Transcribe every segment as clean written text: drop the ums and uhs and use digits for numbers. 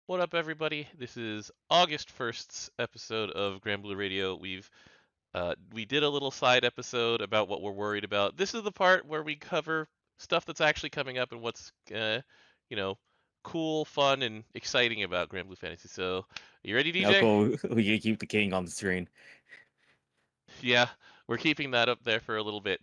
What up, everybody? This is August 1st's episode of Granblue Radio. We did a little side episode about what we're worried about. This is the part where we cover stuff that's actually coming up and what's you know, cool, fun, and exciting about Granblue Fantasy. So, you ready, How DJ? cool you keep the king on the screen. Yeah, we're keeping that up there for a little bit.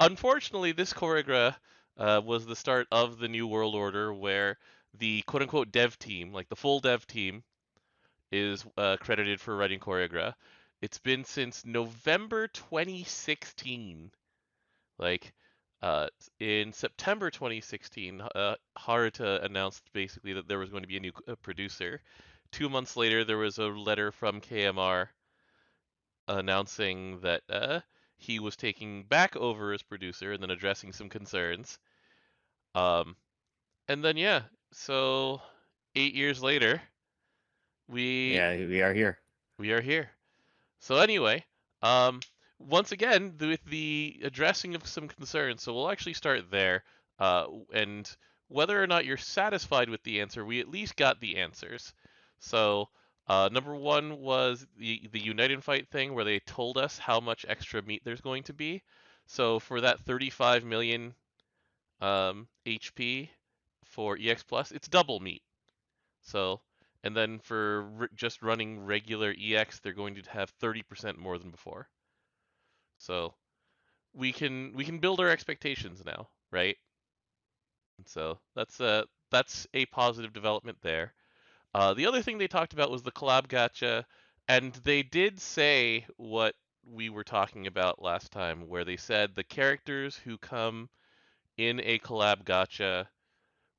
Unfortunately, this choreograph was the start of the New World Order, where the quote-unquote dev team, like the full dev team, is credited for writing choreograph. It's been since November 2016. Like, uh, in September 2016, Haruta announced basically that there was going to be a new producer. 2 months later, there was a letter from KMR announcing that he was taking back over as producer and then addressing some concerns. Um, and then, yeah, so 8 years later, we Yeah, we are here. we are here. So anyway, um, once again, with the addressing of some concerns, so we'll actually start there. And whether or not you're satisfied with the answer, we at least got the answers. So number one was the Unite and Fight thing, where they told us how much extra meat there's going to be. So for that 35 million HP for EX Plus, it's double meat. So, and then for just running regular EX, they're going to have 30% more than before. So we can build our expectations now, right? And so that's a positive development there. The other thing they talked about was the collab gacha, and they did say what we were talking about last time, where they said the characters who come in a collab gacha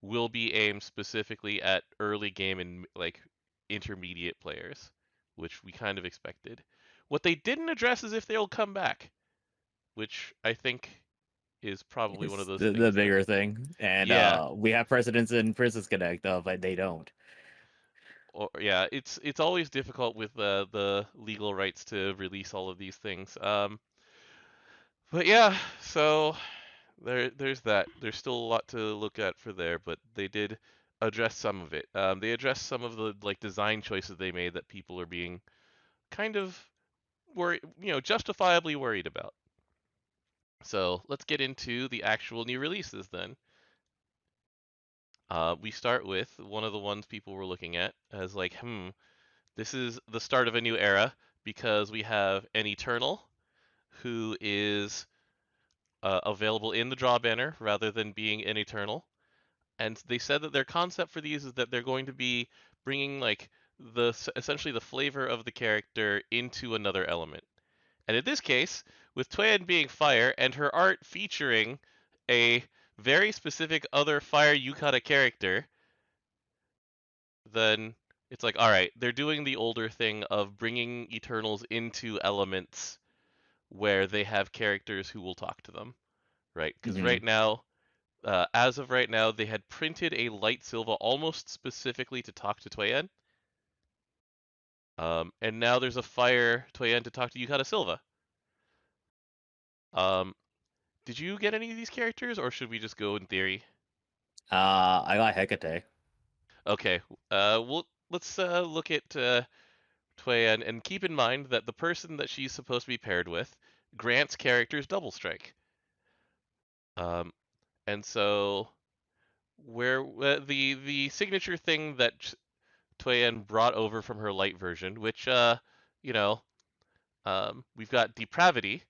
will be aimed specifically at early game and like intermediate players, which we kind of expected. What they didn't address is if they'll come back, which I think is probably one of It's those the things that, bigger thing. And yeah, we have precedents in Princess Connect, but they don't. or yeah, it's always difficult with the legal rights to release all of these things. But yeah, so there's that. There's still a lot to look at for there, but they did address some of it. They addressed some of the like design choices they made that people are being kind of worried, justifiably worried about. So let's get into the actual new releases then. We start with one of the ones people were looking at as like, this is the start of a new era because we have an Eternal who is available in the draw banner rather than being an Eternal. And they said that their concept for these is that they're going to be bringing like essentially the flavor of the character into another element. And in this case, with Tweyen being fire and her art featuring a very specific other fire Yukata character, then it's like, all right, they're doing the older thing of bringing Eternals into elements where they have characters who will talk to them, right? Because Hmm. right now, as of right now, they had printed a Light Silva almost specifically to talk to Tweyen, and now there's a Fire Tweyen to talk to Yukata Silva. Um, did you get any of these characters, or should we just go in theory? I got Hekate. Okay, let's look at Tweyen and keep in mind that the person that she's supposed to be paired with grants characters double strike. Um, and so where the signature thing that Tweyen brought over from her light version, which you know, we've got depravity,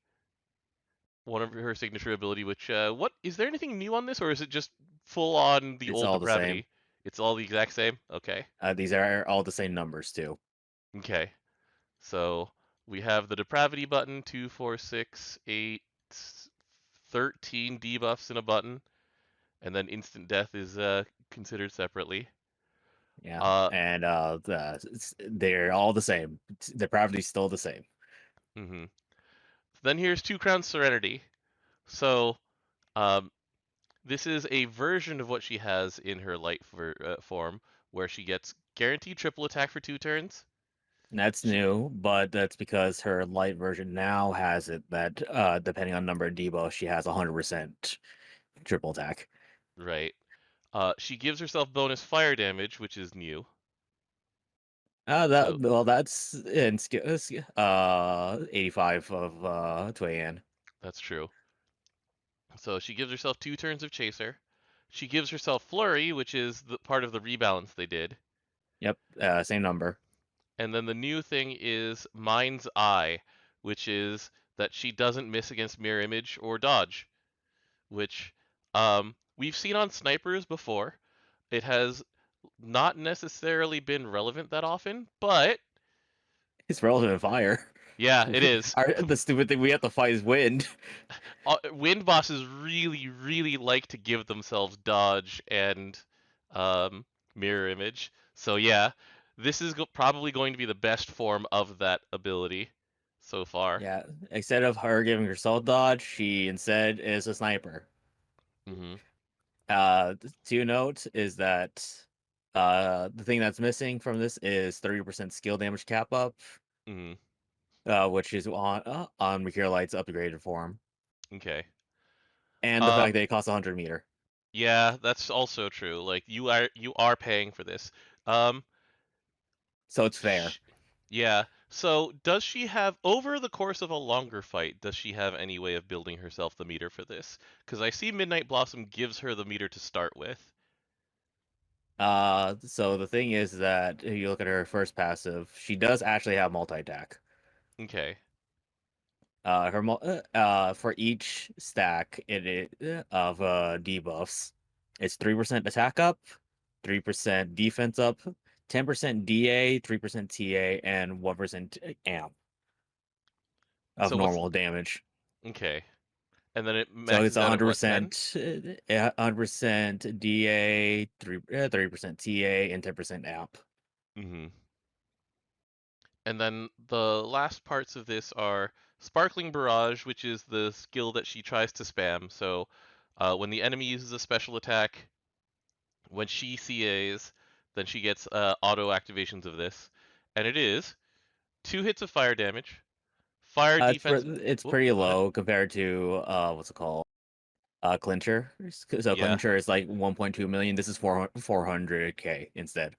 one of her signature ability. Which what is there anything new on this, or is it just full on the It's old all the same. depravity? It's all the exact same. Okay, These are all the same numbers too. okay. So we have the depravity button, 2, 4, 6, 8, 13 debuffs in a button, and then instant death is considered separately. Yeah, Uh, and they're all the same. The property's still the same. hmm Then here's Two Crowns Serenity. So um, this is a version of what she has in her light form, where she gets guaranteed triple attack for 2 turns. That's She, new, but that's because her light version now has it that depending on number of debuffs, she has 100% triple attack. right. She gives herself bonus fire damage, which is new. That So well, that's in 85 of Tweyen. that's true. So she gives herself 2 turns of Chaser. She gives herself Flurry, which is the part of the rebalance they did. Yep, same number. And then the new thing is Mind's Eye, which is that she doesn't miss against Mirror Image or Dodge, which we've seen on snipers before. It has not necessarily been relevant that often, but It's relevant in fire. yeah, it is. The stupid thing we have to fight is wind. Wind bosses really, really like to give themselves dodge and um, mirror image. So yeah, this is probably going to be the best form of that ability so far. Yeah, instead of her giving herself dodge, she instead is a sniper. Hmm. To note is that the thing that's missing from this is 30% skill damage cap up, Hmm. which is on Meteorlight's upgraded form, Okay. and the fact Um, that it costs 100 meter, yeah, that's also true. Like you are paying for this. Um, so it's fair. sh yeah. So does she have over the course of a longer fight, does she have any way of building herself the meter for this? Because I see Midnight Blossom gives her the meter to start with. So the thing is that if you look at her first passive, she does actually have multi-attack. Okay. For each stack of debuffs, it's 3% attack up, 3% defense up, 10% DA, 3% TA, and 1% amp of So what's normal damage. okay? And then it So it's maxes out at what, 10? 100%, 100% DA, 3% TA, and 10% amp. Mm-hmm. And then the last parts of this are Sparkling Barrage, which is the skill that she tries to spam. So when the enemy uses a special attack, when she CAs, then she gets auto activations of this. And it is 2 hits of fire damage, fire defense. It's Oh, pretty go ahead. low compared to what's it called? Clincher. So Yeah. Clincher is like 1.2 million. This is 400K instead.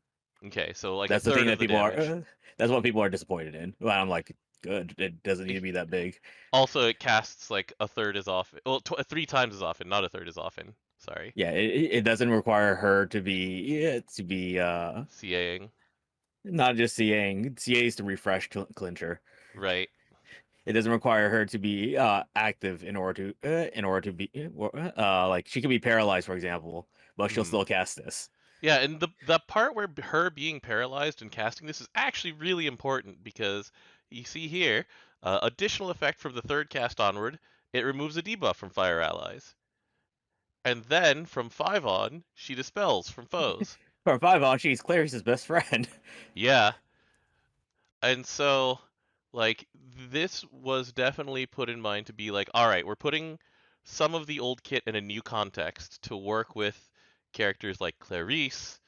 Okay, so like a That's the third thing of that the people are. damage. That's what people are disappointed in. Well, I'm like, good. It doesn't need to be that big. Also, it casts like a third as often. Well, 3 times as often, not a third as often. Sorry. Yeah, it doesn't require her to be CAing. not just CAing. CA is to refresh Clincher. Right. It doesn't require her to be active in order to be like she can be paralyzed, for example, but she'll Hmm. still cast this. Yeah, and the part where her being paralyzed and casting this is actually really important because you see here, additional effect from the third cast onward, it removes a debuff from fire allies. And then from 5 on, she dispels from foes. From 5 on, she's Clarice's best friend. Yeah, and so like this was definitely put in mind to be like, all right, we're putting some of the old kit in a new context to work with characters like Clarice,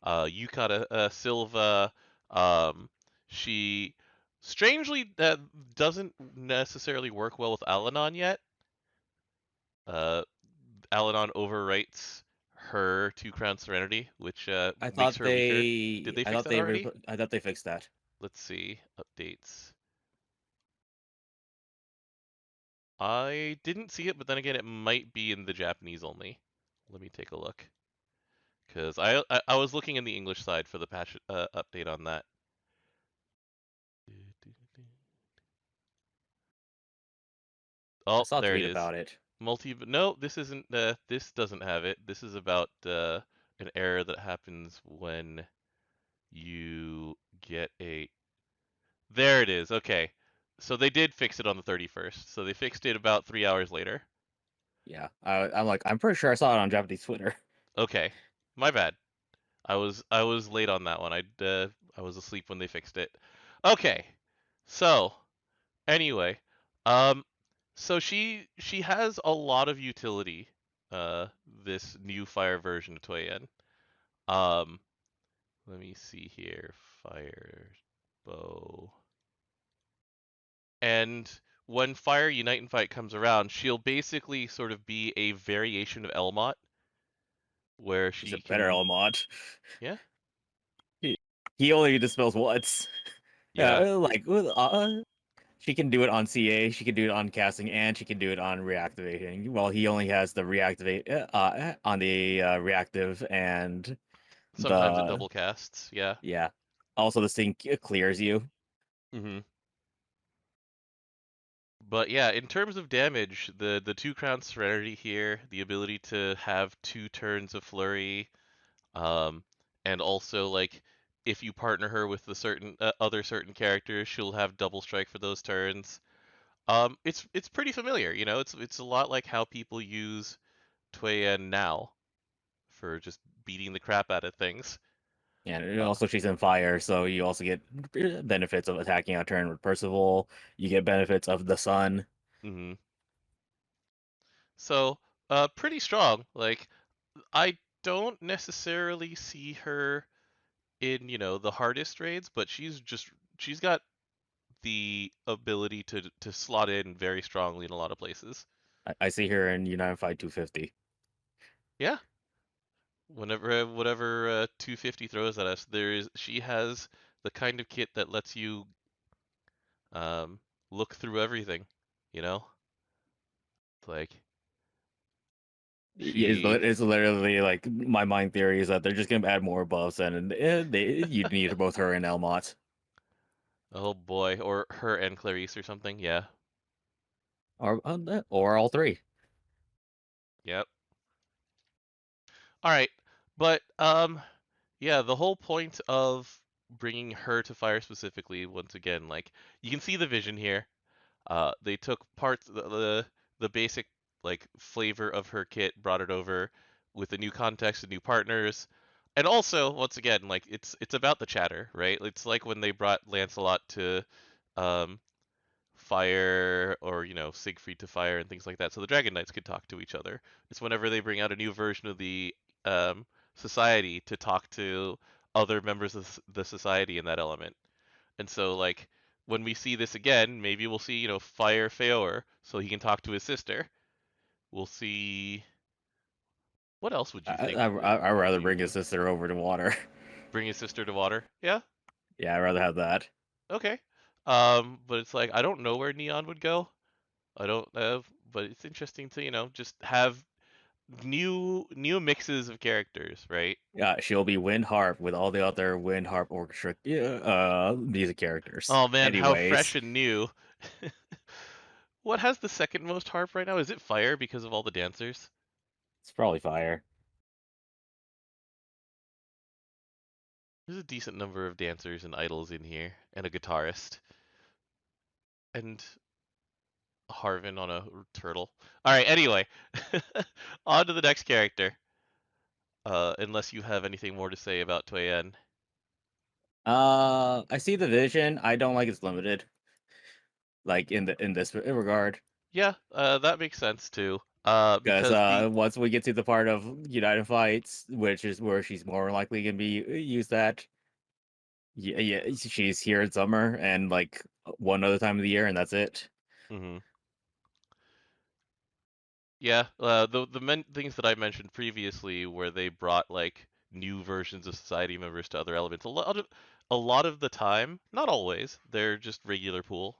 Yukata Silva. Um, she strangely doesn't necessarily work well with Alanon yet. Uh, Alanon overwrites her two Crown Serenity, which makes her weaker. Did they fix that already? I thought they fixed that. Let's see updates. I didn't see it, but then again, it might be in the Japanese only. Let me take a look, because I was looking in the English side for the patch update on that. I Oh, saw a there it tweet is. about it. No, this isn't. This doesn't have it. This is about an error that happens when you get a. There it is. Okay, so they did fix it on the 31st. So they fixed it about 3 hours later. Yeah, I'm like, I'm pretty sure I saw it on Japanese Twitter. Okay, my bad. I was late on that one. I was asleep when they fixed it. Okay, so anyway, um, so she has a lot of utility. This new fire version of Toyen. Um, let me see here. Fire bow. And when Fire Unite and Fight comes around, she'll basically sort of be a variation of Elmot. where He's a she better can, Elamont. yeah, He, he only dispels once. yeah, She can do it on CA, she can do it on casting, and she can do it on reactivating. Well, he only has the reactivate on the reactive and sometimes it the double casts, yeah. yeah. Also, this thing clears you. Hmm. But yeah, in terms of damage, the two crown serenity here, the ability to have 2 turns of flurry, um, and also like if you partner her with the certain other certain characters, she'll have double strike for those turns. It's pretty familiar, you know. It's a lot like how people use Tweyen now for just beating the crap out of things. And Uh, also, she's in fire, so you also get benefits of attacking a turn with Percival. You get benefits of the sun. hmm So, pretty strong. Like, I don't necessarily see her in, the hardest raids, but she's got the ability to slot in very strongly in a lot of places. I see her in United Fight 250. Yeah, whenever whatever 250 throws at us, she has the kind of kit that lets you um, look through everything. You know, it's like she. It's literally like my mind theory is that they're just gonna add more buffs, and you need both her and Elmont. Oh boy, or her and Clarice or something. Yeah. Or all three. Yep. All right, but yeah, the whole point of bringing her to fire specifically, once again, like you can see the vision here. They took parts the basic like flavor of her kit, brought it over with a new context and new partners, and also once again, like it's about the chatter, right? It's like when they brought Lancelot to um, fire, or Siegfried to fire and things like that, so the Dragon Knights could talk to each other. It's whenever they bring out a new version of the um, society to talk to other members of the society in that element. And so, like, when we see this again, maybe we'll see, Fire Feor, so he can talk to his sister. We'll see. What else would you think I'd would rather be bring his sister over to water. bring his sister to water? Yeah, Yeah, I'd rather have that. okay. But it's like I don't know where Neon would go. I don't have, but it's interesting to, just have new mixes of characters, right? Yeah, she'll be Wind Harp with all the other Wind Harp Orchestra music characters. Oh man, how fresh Anyways, and new. What has the second most harp right now? Is it Fire because of all the dancers? it's probably fire. There's a decent number of dancers and idols in here, and a guitarist, and Harvin on a turtle. All right, anyway, on to the next character. Unless you have anything more to say about Tweyen. I see the vision. I don't like it's limited. Like in this regard. Yeah, that makes sense too. Because Because the once we get to the part of United Fights, which is where she's more likely gonna be used at, yeah, she's here in summer and like one other time of the year, and that's it. mhm. Yeah, the things that I mentioned previously, where they brought like new versions of society members to other elements, a lot of the time, not always, they're just regular pool.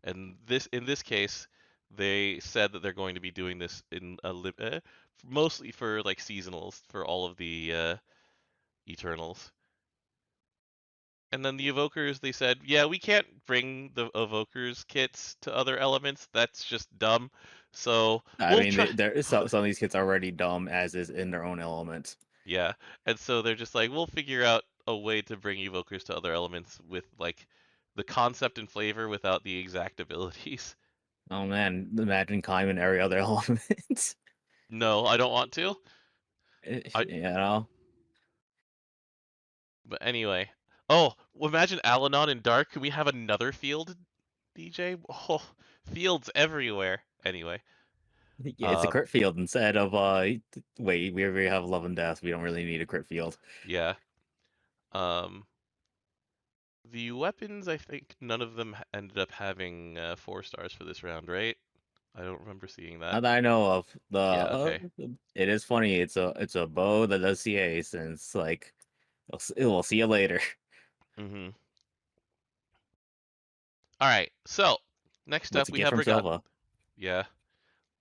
And in this case, they said that they're going to be doing this in mostly for like seasonals for all of the Eternals. And then the Evokers, they said, yeah, we can't bring the Evokers kits to other elements. That's just dumb. So I we'll mean, try. some of these kids are already dumb as is in their own element. Yeah, and so they're just like, we'll figure out a way to bring Evokers to other elements with like the concept and flavor without the exact abilities. Oh man, imagine Kaim in every other element. No, I don't want to. I You know, But anyway. Oh, well, imagine Alanon in Dark. Can we have another field, DJ? Oh, fields everywhere. Anyway. yeah, it's a Um, crit field instead of wait, we already have love and death. We don't really need a crit field. yeah. Um, the weapons, I think none of them ended up having 4 stars for this round, right? I don't remember seeing that. Not that I know of. Yeah, okay. It is funny. It's a bow that does CA since like we'll see you later. Mm-hmm. All right. So next What's up a we gift have from Silva? Yeah.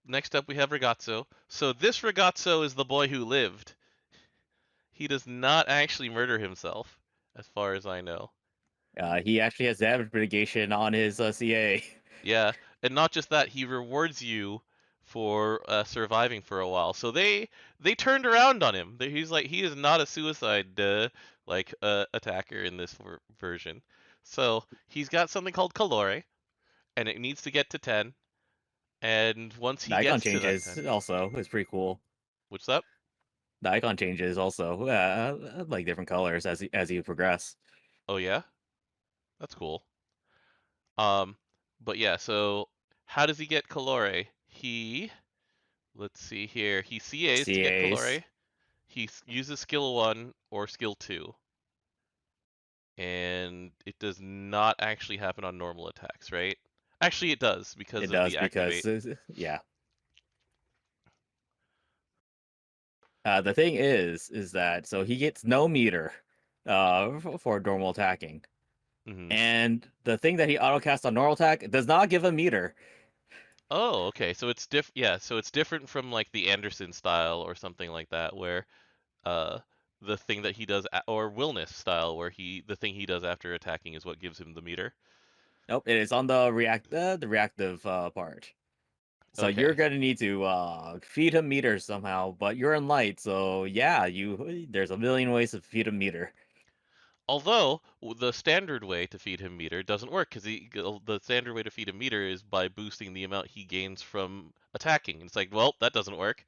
Next up we have Ragazzo. So this Ragazzo is the boy who lived. He does not actually murder himself, as far as I know. He actually has damage mitigation on his CA. Yeah, and not just that, he rewards you for surviving for a while. So they turned around on him. He's like he is not a suicide attacker in this version. So he's got something called Calore, and it needs to get to 10. And once The he icon gets to that changes 10, also is pretty cool. what's up? The icon changes also like different colors as you progress. Oh yeah, that's cool. Um, but yeah, so how does he get Calore? Let's see here. He CAs to get CAs. Calore. He uses skill 1 or skill 2, and it does not actually happen on normal attacks, right? Actually, it does because It of does the because activate. yeah. The thing is that so he gets no meter for normal attacking. Hmm. And the thing that he autocasts on normal attack does not give a meter. Oh, okay. So it's Yeah, so it's different from like the Anderson style or something like that, where uh, the thing that he does, or Wilness style, where the thing he does after attacking is what gives him the meter. Nope, it is on the reactive part. So you're Okay. gonna need to feed him meter somehow, but you're in light, so yeah, you there's a million ways to feed him meter. Although the standard way to feed him meter doesn't work because the standard way to feed him meter is by boosting the amount he gains from attacking. And it's like, well, that doesn't work.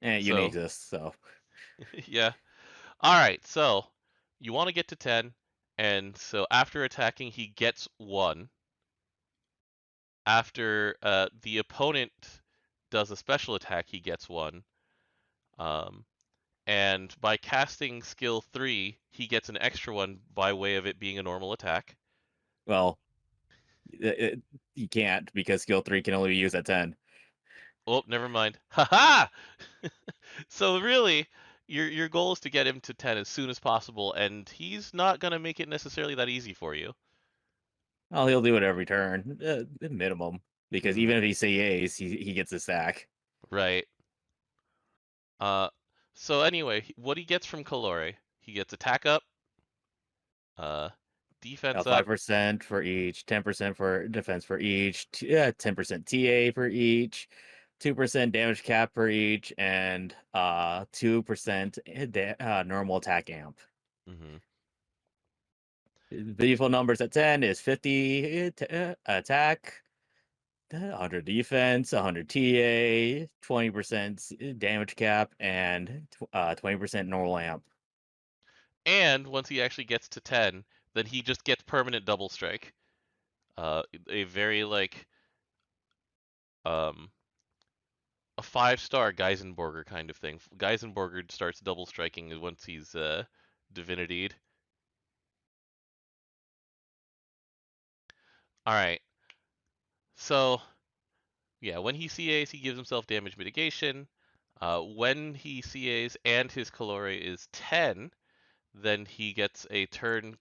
And you So, exist, so yeah. All right. So, you want to get to 10, and so after attacking, he gets 1. After the opponent does a special attack, he gets 1. Um, and by casting skill 3, he gets an extra 1 by way of it being a normal attack. well, you can't because skill 3 can only be used at 10. Oh, never mind. Haha! So really, your goal is to get him to 10 as soon as possible, and he's not gonna make it necessarily that easy for you. Well, he'll do it every turn, minimum, because Hmm. even if he CAs, he gets a stack. Right. Uh, so anyway, what he gets from Calore, he gets attack up, uh, defense up, 5% for each, 10% for defense for each, 10% TA for each, 2% damage cap for each, and 2% normal attack amp. hmm The default numbers at 10 is 50 attack, 100 defense, 100 TA, 20% damage cap, and 20% normal amp. and once he actually gets to 10, then he just gets permanent double strike. A very um, a 5-star Geisenborger kind of thing. Geisenborger starts double striking once he's divinitied. All right. So yeah, when he CAs, he gives himself damage mitigation. When he CAs and his Calore is 10, then he gets a turn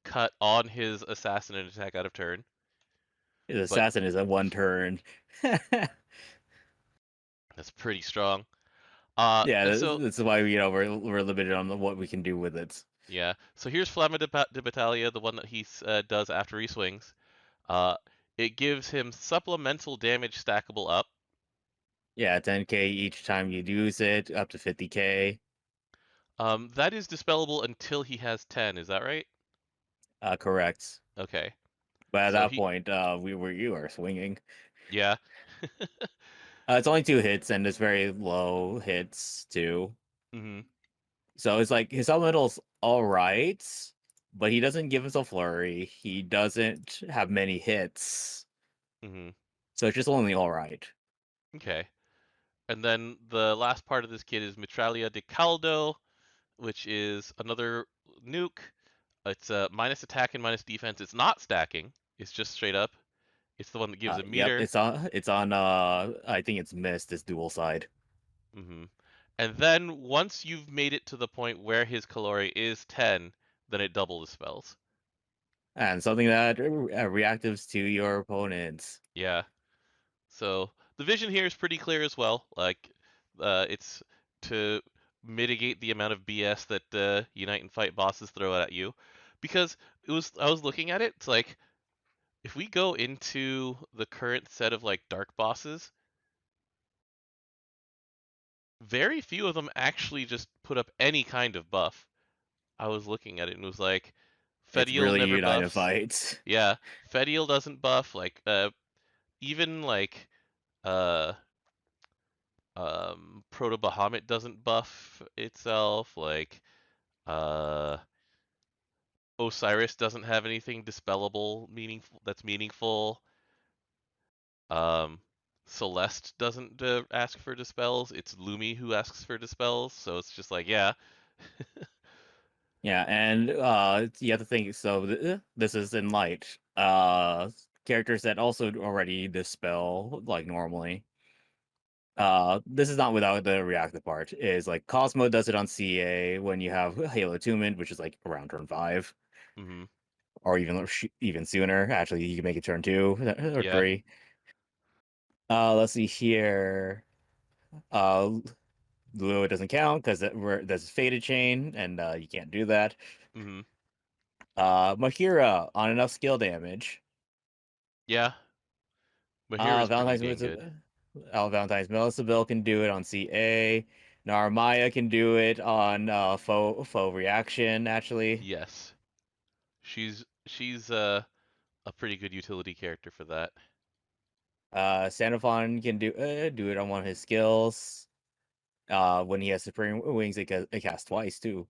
cut on his assassin and attack out of turn. His But assassin is a one turn. that's pretty strong. Yeah, And so that's why we're limited on what we can do with it. yeah, so here's Flamma de Battaglia, the one that he does after he swings. Uh, it gives him supplemental damage stackable up. Yeah, 10k each time you use it, up to 50k. That is dispellable until he has 10. Is that right? Correct. Okay. But at So that he, point, you are swinging. yeah. It's only 2 hits and it's very low hits too. Hmm. So it's like his elemental's all right, but he doesn't give us a flurry. He doesn't have many hits, Hmm. so it's just only all right. Okay. And then the last part of this kit is Mitralia de Caldo, which is another nuke. It's minus attack and minus defense. It's not stacking. It's just straight up. It's the one that gives a Yep, meter. it's on I think it's Mist, it's dual side. Hmm. And then once you've made it to the point where his calori is 10, then it double dispels. And something that reactives to your opponents. Yeah. So the vision here is pretty clear as well. Like, it's to mitigate the amount of BS that Unite and Fight bosses throw at you. Because I was looking at it, it's like, if we go into the current set of like dark bosses, very few of them actually just put up any kind of buff. I was looking at it and was like, It's Fediel really never United buffs. fights. Yeah, Fediel doesn't buff. Like, even like uh Proto Bahamut doesn't buff itself. Like, uh Osiris doesn't have anything dispellable meaningful that's meaningful. Um, Celeste doesn't ask for dispels. It's Lumi who asks for dispels. So it's just like, yeah. Yeah, and you have to think. So this is in light. Characters that also already dispel like normally. This is not without the reactive part. Is like Cosmo does it on CA when you have Halo Attunement, which is like around turn 5, Hmm. or even sooner. Actually, you can make it turn 2 or Yeah. 3. Let's see here. Uh, Lua doesn't count because there's a faded chain, and you can't do that. Hmm. Mahira on enough skill damage. Yeah. Uh, Mahira's pretty Valentine's dang good. Valentine's Melisabel can do it on CA. Narmaya can do it on faux reaction. Actually, Yes. She's a pretty good utility character for that. Sanafon can do it on one of his skills. When he has Supreme Wings, it casts twice too.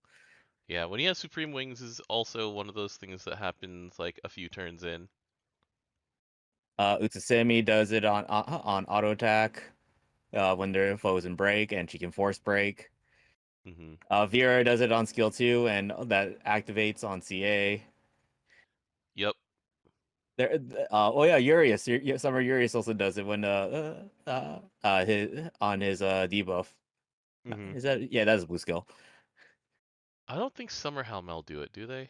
Yeah, when he has Supreme Wings is also one of those things that happens like a few turns in. Utsusemi does it on auto attack when their foes in break, and she can force break. Hmm. Vera does it on skill 2, and that activates on CA. Yep. There, oh yeah, Urius. Summer Urius also does it when his on his debuff. Hmm. Is that yeah? That is blue skill. I don't think Summer Halmel do it, do they?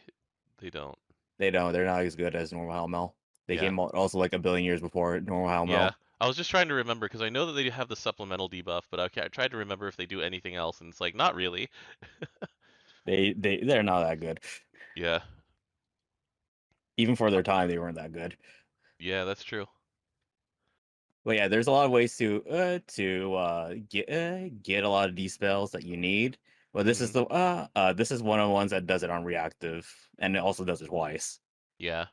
They don't. They don't. They're not as good as normal Helmel. They Yeah. came out also like a billion years before normal Yeah. Helmel. I was just trying to remember because I know that they have the supplemental debuff, but I tried to remember if they do anything else, and it's like not really. They're not that good. Yeah. Even for Uh, their time, they weren't that good. Yeah, that's true. But yeah, there's a lot of ways to get a lot of these spells that you need. But Hmm. this is one of the ones that does it on reactive, and it also does it twice. Yeah.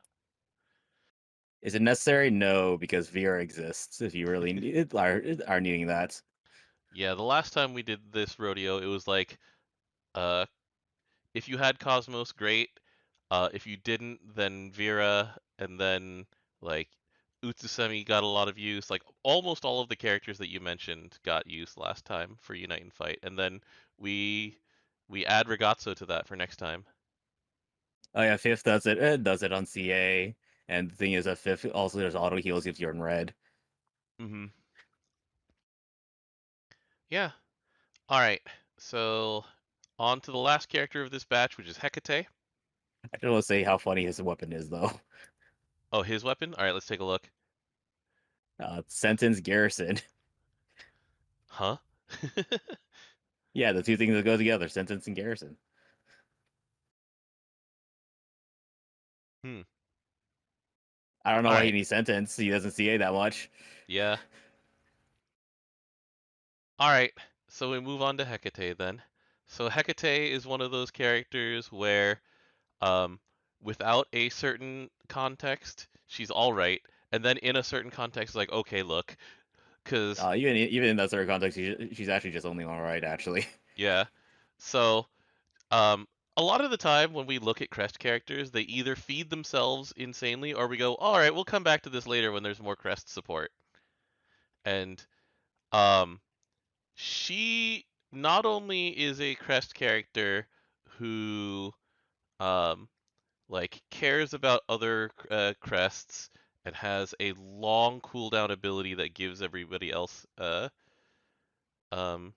Is it necessary? No, because VR exists if you really are needing that. Yeah, the last time we did this rodeo, it was like, uh, if you had Cosmos, great. If you didn't, then Vera, and then like Utsusemi got a lot of use. Like almost all of the characters that you mentioned got use last time for Unite and Fight, and then we we add Ragazzo to that for next time. Oh yeah, fifth does it on CA, and the thing is that fifth also does auto heals if you're in red. Hmm. Yeah. All right. So on to the last character of this batch, which is Hekate. I just want to say how funny his weapon is though. Oh, his weapon. All right, let's take a look. Sentence Garrison. Huh? Yeah, the two things that go together, sentence and Garrison. Hmm. I don't know All why he right. needs sentence. He doesn't CA that much. Yeah. All right, so we move on to Hekate then. So Hekate is one of those characters where, um, without a certain context, she's all right, and then in a certain context, like, okay, look, because Even in that sort of context, she's actually just only all right. Actually, yeah. So, um, a lot of the time when we look at Crest characters, they either feed themselves insanely, or we go, all right, we'll come back to this later when there's more Crest support. And um, she not only is a Crest character who um like cares about other crests and has a long cooldown ability that gives everybody else um,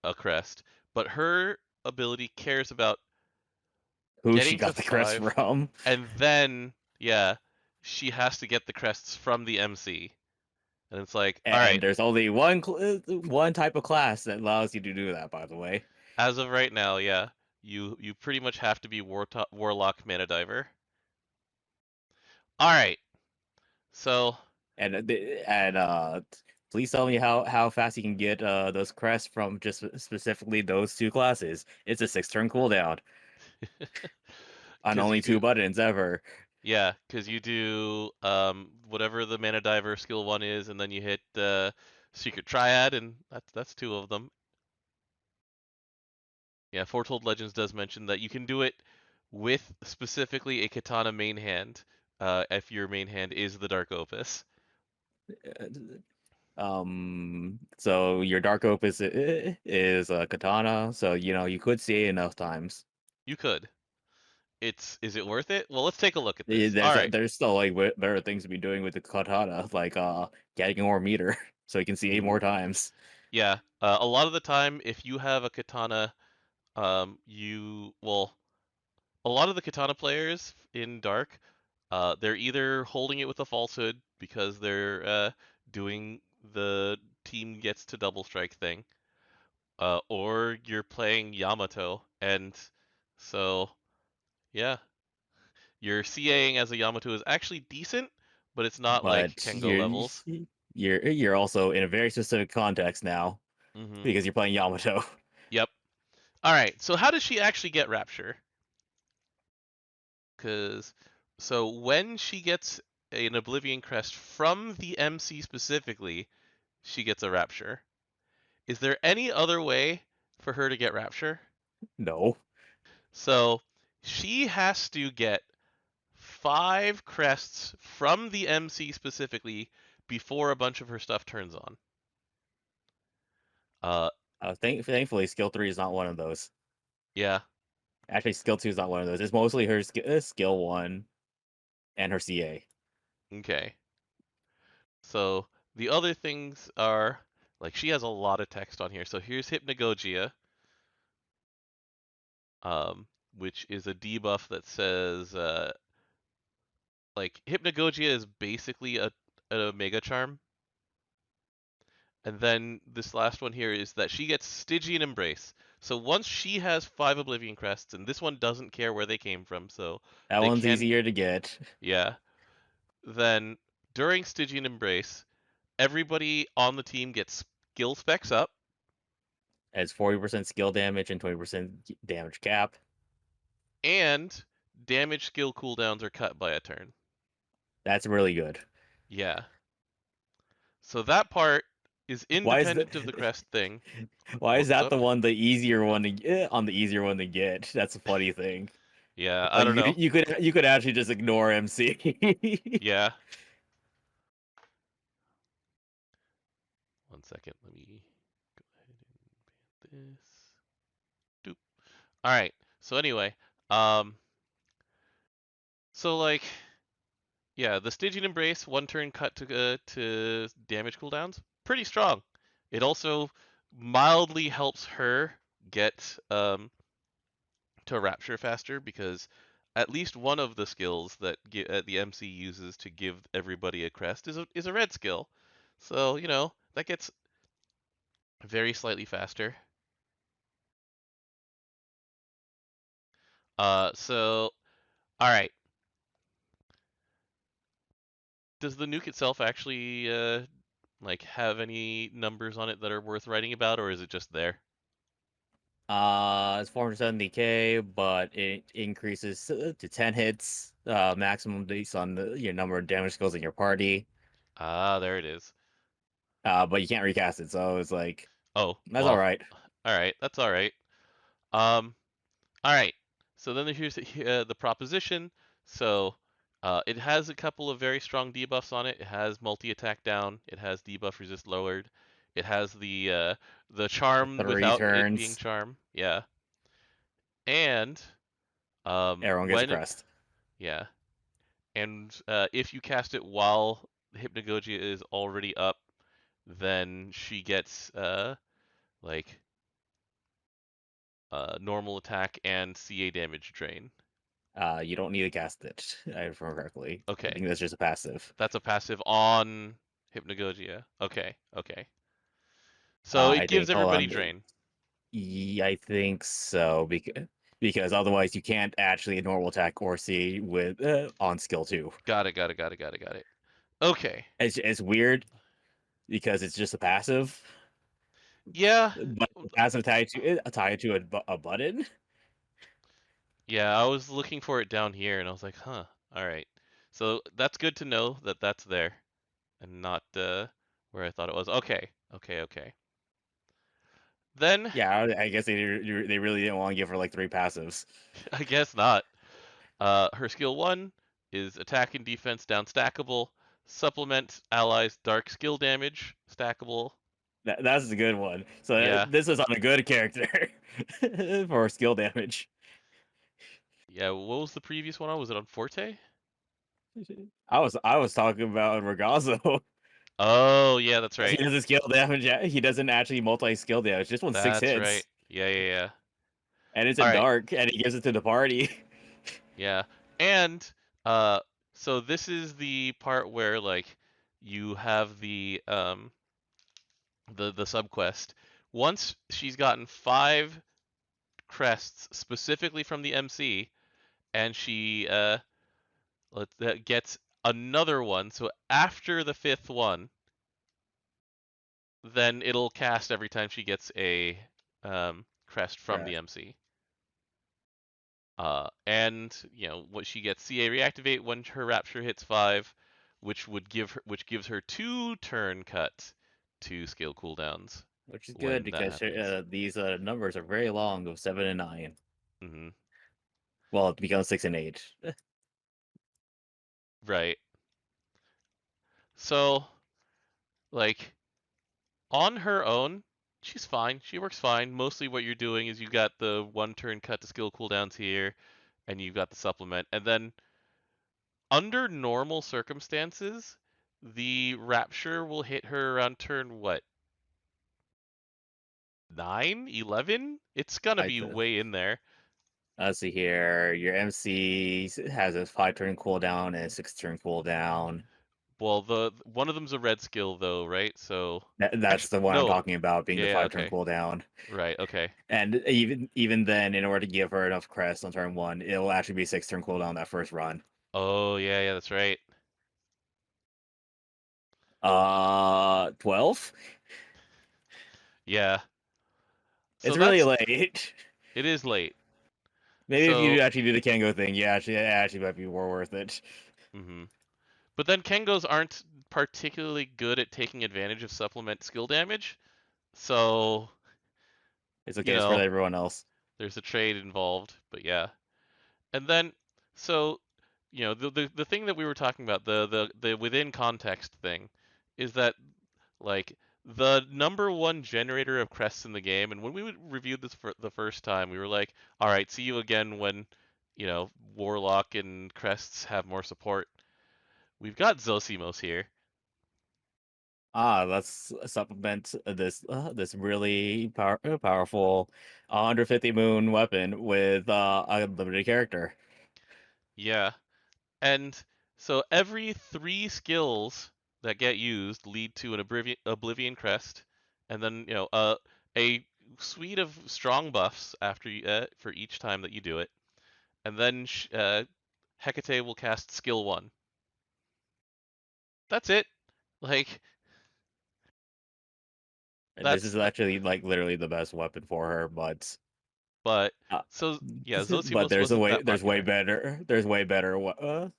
a crest. But her ability cares about Who she getting to got the crest 5, from? and then, yeah, she has to get the crests from the MC. And it's like, all And right, there's only one type of class that allows you to do that, by the way. as of right now, yeah, you pretty much have to be Warlock Mana Diver. All right, so And please tell me how fast you can get those crests from just specifically those two classes. It's a 6 turn cooldown on because you only two do, buttons ever. yeah, because you do whatever the Mana Diver skill 1 is, and then you hit Secret Triad, and that's 2 of them. Yeah, Foretold Legends does mention that you can do it with specifically a katana main hand, if your main hand is the Dark Opus. So your Dark Opus is a katana, so you could see it enough times. You could. Is it worth it? Well, let's take a look at this. All right. There's still like better things to be doing with the katana, like getting more meter, so you can see it Hmm. more times. Yeah. A lot of the time, if you have a katana, a lot of the katana players in Dark, they're either holding it with a falsehood because they're doing the team gets to double strike thing, or you're playing Yamato, and so yeah, your CAing as a Yamato is actually decent, but it's not like But Kengo levels. you're also in a very specific context now Hmm. because you're playing Yamato. Yep. All right. So how does she actually get Rapture? Because so when she gets an Oblivion Crest from the MC specifically, she gets a Rapture. Is there any other way for her to get Rapture? No. So she has to get 5 crests from the MC specifically before a bunch of her stuff turns on. Uh, Thankfully, skill 3 is not one of those. yeah. Actually, skill 2 is not one of those. It's mostly her skill 1 and her CA. Okay. So the other things are like she has a lot of text on here. So here's Hypnagogia, um, which is a debuff that says like Hypnagogia is basically a Mega Charm. And then this last one here is that she gets Stygian Embrace. So once she has 5 Oblivion Crests, and this one doesn't care where they came from, so That they one's can, easier to get. yeah. Then during Stygian Embrace, everybody on the team gets skill specs up, It's 40% skill damage and 20% damage cap. and damage skill cooldowns are cut by a turn. That's really good. Yeah. So that part is Why is independent of the crest thing. why is What's that up? the one the easier one to get on the easier one to get? That's a funny thing. Yeah, I Like don't know. you could actually just ignore MC. Yeah. One second. Let me go ahead and ban this. Doop. All right. So anyway, um, so like, yeah, the Stygian Embrace 1 turn cut to damage cooldowns, pretty strong. It also mildly helps her get to Rapture faster because at least one of the skills that the MC uses to give everybody a crest is a red skill. So, that gets very slightly faster. So, all right. Does the nuke itself actually like have any numbers on it that are worth writing about, or is it just there? It's 470k, but it increases to 10 hits, maximum based on your number of damage skills in your party. Ah, there it is. But you can't recast it, so it's like Oh, that's all well, right. all right, that's all right. Um, all right. So then here's the proposition. So it has a couple of very strong debuffs on it. It has multi-attack down. It has debuff resist lowered. It has the charm Three without it being turns, charm. Yeah. And everyone gets a when crest. yeah, and if you cast it while Hypnagogia is already up, then she gets like normal attack and CA damage drain. You don't need to cast it, if I remember correctly. I Okay, think that's just a passive. that's a passive on Hypnagogia. Okay, okay. So it I gives think, hold everybody on. drain. Yeah, I think so, because otherwise you can't actually normal attack or see with on skill 2. Got it, got it, got it, got it, got it. Okay. It's weird because it's just a passive, Yeah, but the passive tied to a button. yeah, I was looking for it down here and I was like, huh, all right. So that's good to know that that's there and not where I thought it was. Okay, okay, okay. Then, Yeah, I guess they really didn't want to give her like 3 passives. I guess not. Her skill 1 is attack and defense down stackable, supplement allies dark skill damage stackable. That's a good one. So Yeah, this is on a good character for skill damage. yeah, what was the previous one on? Was it on Forte? I was talking about Ragazzo. Oh, yeah, that's He right. doesn't skill damage. He doesn't actually multi skill damage. Just one 6 That's right. hits, Yeah, yeah, yeah. and it's All in right. dark, and he gives it to the party. Yeah. And uh so this is the part where like you have the subquest. Once she's gotten 5 crests specifically from the MC and she gets another one. So after the 5th one, then it'll cast every time she gets a crest from the Correct. MC. And what she gets CA reactivate when her rapture hits 5, which gives her 2 turn cut to skill cooldowns Which is good when that because happens. these numbers are very long of 7 and 9. Hmm. Well, it becomes 6 and 8. Right. So like on her own, she's fine. She works fine. Mostly what you're doing is you got the 1 turn cut to skill cooldowns here, and you've got the supplement, and then under normal circumstances, the rapture will hit her around turn what 9, 11? It's gonna I be th- way in there. Let's see here. Your MC has a 5 turn cooldown and a 6 turn cooldown. Well, the one of them's a red skill though, right? So That's actually, the one I'm no. talking about, being the Yeah, yeah, 5 turn okay. cooldown. Right, okay. And even then, in order to give her enough crests on turn 1, it'll actually be a 6 turn cooldown that first run. Oh, yeah, yeah, that's right. 12. Yeah. So It's really that's late. it is late. Maybe if you So, actually do the Kango thing, yeah, actually might be more worth it. mhm. But then Kengos aren't particularly good at taking advantage of supplement skill damage. So, It's you okay. It's for know, everyone else. there's a trade involved, but yeah. And then so the thing that we were talking about, the within context thing, is that like the number one generator of crests in the game, and when we reviewed this for the first time, we were like, all right, see you again when Warlock and crests have more support. We've got Zosimos here. Let's supplement this really powerful 150 moon weapon with a limited character. Yeah. And so every 3 skills that get used lead to an Oblivion Crest, and then a suite of strong buffs for each time that you do it, and then Hekate will cast Skill 1. That's it. Like And this that's is that. actually like literally the best weapon for her, but But uh, so yeah, but Zosimos wasn't that popular. there's way better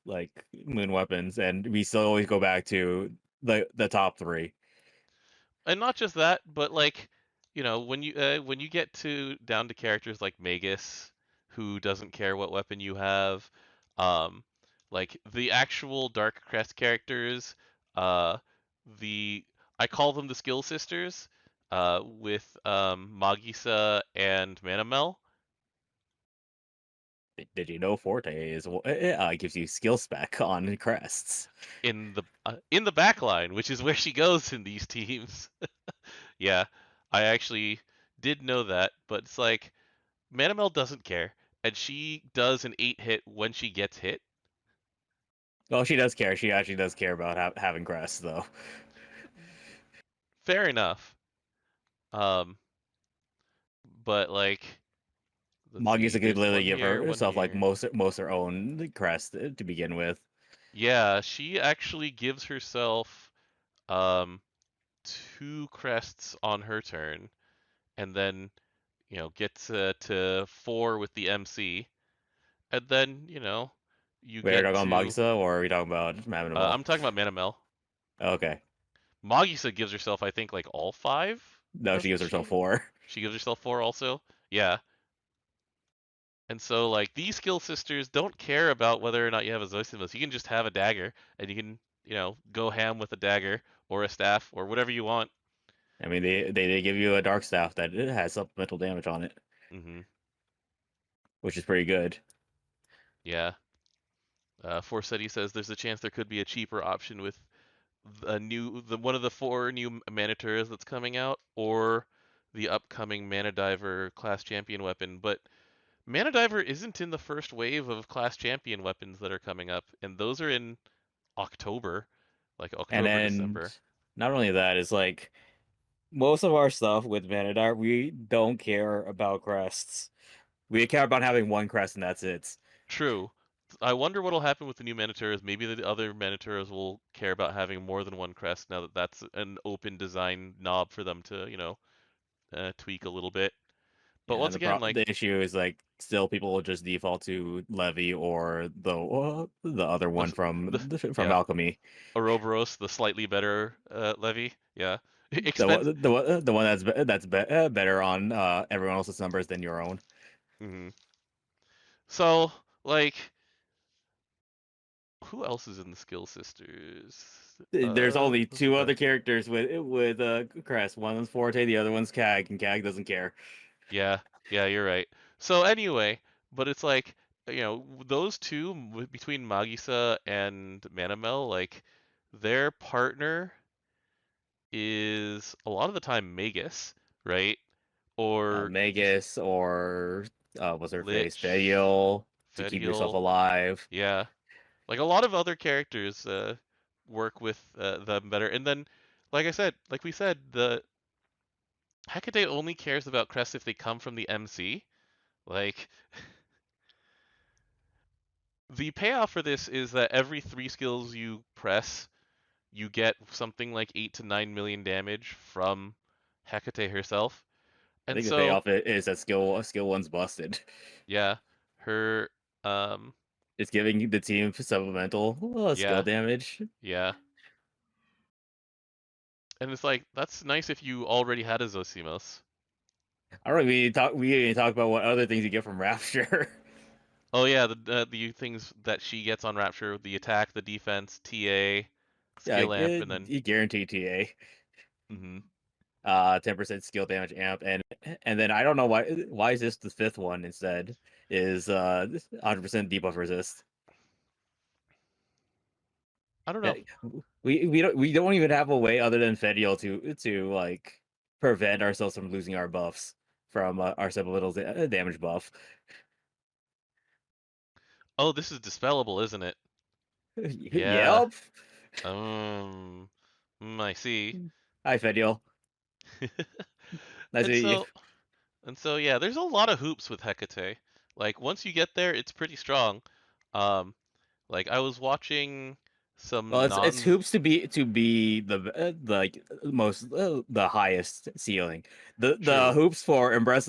like moon weapons, and we still always go back to the top 3. And not just that, but like, when you get to down to characters like Magus, who doesn't care what weapon you have, um, like the actual Dark Crest characters, uh, the I call them the Skill Sisters, with Magisa and Manamel. Did you know Forte is gives you skill spec on crests? in the back line, which is where she goes in these teams. Yeah, I actually did know that, but it's like Manamel doesn't care, and she does an 8 hit when she gets hit. Well, she does care. She actually does care about having crests, though. Fair enough. Um, but like, let's see, Magisa could there's literally one give here, one herself like here. most her own crest to begin with. Yeah, she actually gives herself um 2 crests on her turn, and then gets to 4 with the MC, and then you Wait, are you get talking about to. Magisa or are we talking about Mammoth? I'm talking about Manamel. Okay. Magisa gives herself, I think, like all 5, No, she gives doesn't herself she? 4. She gives herself 4 also. Yeah. And so like these skill sisters don't care about whether or not you have a Zosimus. You can just have a dagger, and you can go ham with a dagger or a staff or whatever you want. I mean, they give you a dark staff that it has supplemental damage on it, Hmm. which is pretty good. Yeah. Forseti says there's a chance there could be a cheaper option with one of the 4 new Manituras that's coming out, or the upcoming Mana Diver class champion weapon. But Mana Diver isn't in the first wave of class champion weapons that are coming up, and those are in October, like And October, then December. not only that, it's like most of our stuff with Vanadar, we don't care about crests. We care about having one crest and that's it. True. I wonder what'll happen with the new Manituras. Maybe the other Manituras will care about having more than one crest now that that's an open design knob for them to, tweak a little bit. But Yeah, once again, like, the issue is like still people will just default to Levy or the other the one the from yeah, Alchemy. Ouroboros, the slightly better levy. Yeah, The expense. one the one better on everyone else's numbers than your own. Hmm. So, like, who else is in the Skill Sisters? There's only Let's see. two other characters with crest. One is Forte, the other one's Cag, and Cag doesn't care. Yeah, yeah, you're right. So anyway, but it's like, those two between Magisa and Manamel, like their partner is a lot of the time Magus, right? Or just Magus or what's her face? Lich, Fediel to keep yourself Fediel. alive. Yeah, like a lot of other characters work with them better. And then, like I said, like we said, the Hekate only cares about crests if they come from the MC. Like the payoff for this is that every 3 skills you press, you get something like 8 to 9 million damage from Hekate herself. I And think the so, payoff is that skill one's busted. yeah, her, It's giving the team supplemental skill yeah, damage. yeah. And it's like, that's nice if you already had a Zosimos. I don't know. We didn't talk about what other things you get from Rapture. Oh yeah, the things that she gets on Rapture, the attack, the defense, TA, Yeah, skill amp, and then, you guarantee TA. hmm 10% skill damage amp, and then I don't know why is this the fifth one instead is 100% debuff resist. I don't Yeah, know. we don't even have a way other than Fediel to like prevent ourselves from losing our buffs from our supplemental damage buff. Oh, this is dispellable, isn't it? Yeah. Yep. Um, I see. Hi Fediel. Nice to And meet you. so, and so, yeah, there's a lot of hoops with Hecate. Like once you get there, it's pretty strong. Um, like I was watching Well, some it's non. hoops to be the like most the highest ceiling. The True. hoops for embrace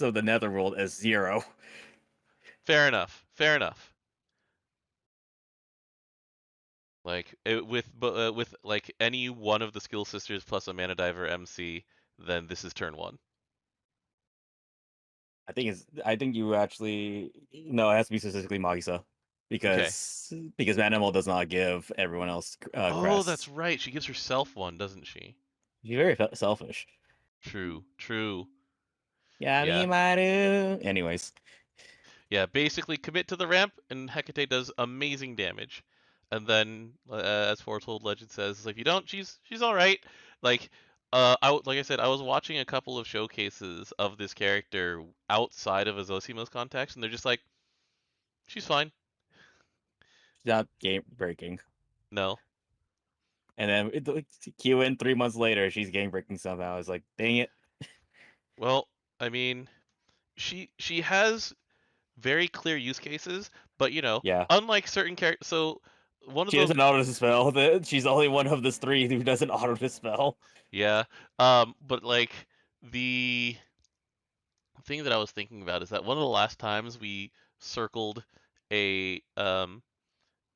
of the netherworld is 0. Fair enough. Fair enough. Like with like any one of the skill sisters plus a mana diver MC, then this is turn one. I think you actually no, it has to be specifically Magisa Okay. because Manimal does not give everyone else Oh, that's crests. right. She gives herself one, doesn't she? She's very selfish. True. True. Yeah, me Yeah. Maru. Anyways, Yeah, basically commit to the ramp, and Hekate does amazing damage. And then, as Foretold Legend says, if you don't, she's all right. Like, like I said, I was watching a couple of showcases of this character outside of Azosima's context, and they're just like, she's fine. She's not game breaking. No, And then Q in 3 months later, she's game breaking somehow. I was like, dang it. well, I mean, she has very clear use cases, but Yeah. unlike certain characters, so one of She the doesn't auto dispel. She's the only one of this three who doesn't auto dispel. yeah, but like the thing that I was thinking about is that one of the last times we circled a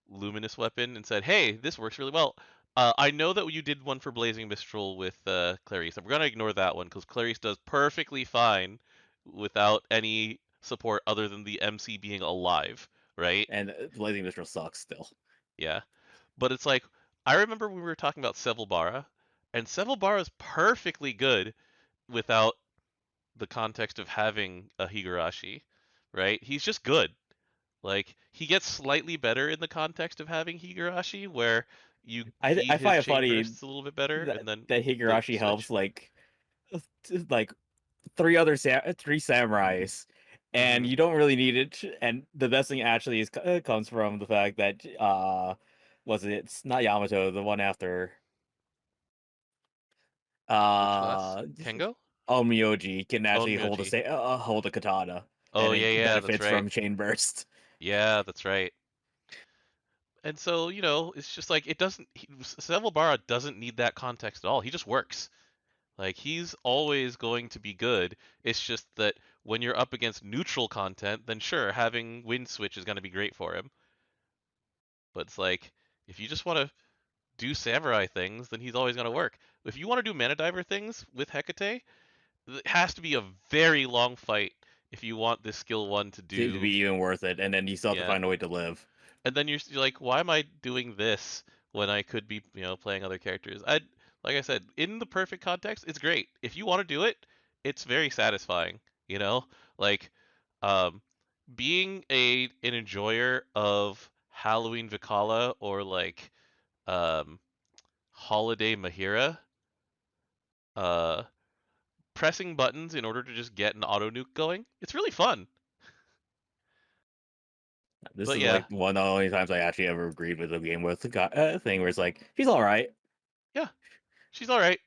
luminous weapon and said, "Hey, this works really well." I know that you did one for Blazing Mistral with Clarice. I'm gonna ignore that one because Clarice does perfectly fine without any support other than the MC being alive, right? And Blazing Mistral sucks still. Yeah, but it's like I remember when we were talking about Seville, and Seville is perfectly good without the context of having a Higurashi, right? He's just good. Like he gets slightly better in the context of having Higurashi, where you feed I his find it chain funny bursts a little bit better, that and then that the Higurashi helps switch. like three samurais, and Hmm. you don't really need it. And the best thing actually is comes from the fact that was it? It's not Yamato, the one after Which class? uh Kengo? Onmyoji can actually Onmyoji. hold a katana, Oh and yeah, it yeah, that's benefits right. from chain burst. Yeah, that's right. And so it's just like it doesn't. Seville doesn't need that context at all. He just works. Like he's always going to be good. It's just that when you're up against neutral content, then sure, having wind switch is going to be great for him. But it's like if you just want to do samurai things, then he's always going to work. If you want to do mana diver things with Hekate, it has to be a very long fight if you want this skill one to To be do. even worth it, and then you still have to Yeah, find a way to live. and then you're like, why am I doing this when I could be playing other characters? I Like I said, in the perfect context, it's great. If you want to do it, it's very satisfying. You know, like um, being an enjoyer of Halloween Vikala or like um, Holiday Mahira, uh, pressing buttons in order to just get an auto nuke going. It's really fun. This But is yeah, like one of the only times I actually ever agreed with the game with the thing where it's like she's all right. yeah, she's all right.